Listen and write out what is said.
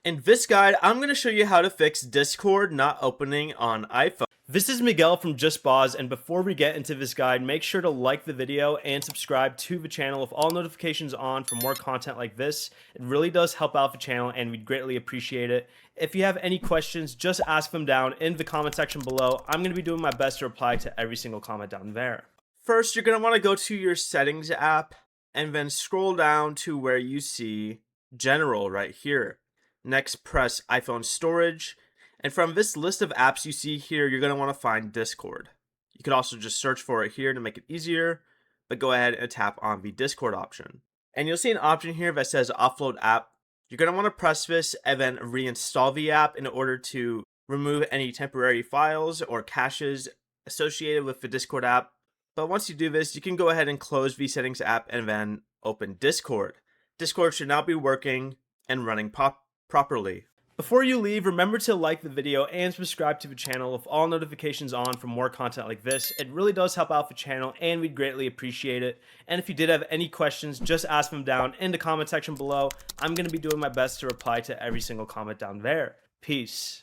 In this guide, I'm going to show you how to fix Discord not opening on iPhone. This is Miguel from Just Pause, and before we get into this guide, make sure to like the video and subscribe to the channel with all notifications on for more content like this. It really does help out the channel and we'd greatly appreciate it. If you have any questions, just ask them down in the comment section below. I'm going to be doing my best to reply to every single comment down there. First, you're going to want to go to your settings app and then scroll down to where you see General right here. Next, press iPhone storage. And from this list of apps you see here, you're going to want to find Discord. You could also just search for it here to make it easier, but go ahead and tap on the Discord option. And you'll see an option here that says offload app. You're going to want to press this and then reinstall the app in order to remove any temporary files or caches associated with the Discord app. But once you do this, you can go ahead and close the settings app and then open Discord. Discord should now be working and running properly. Before you leave, remember to like the video and subscribe to the channel with all notifications on for more content like this. It really does help out the channel and we'd greatly appreciate it. And if you did have any questions, just ask them down in the comment section below. I'm going to be doing my best to reply to every single comment down there. Peace.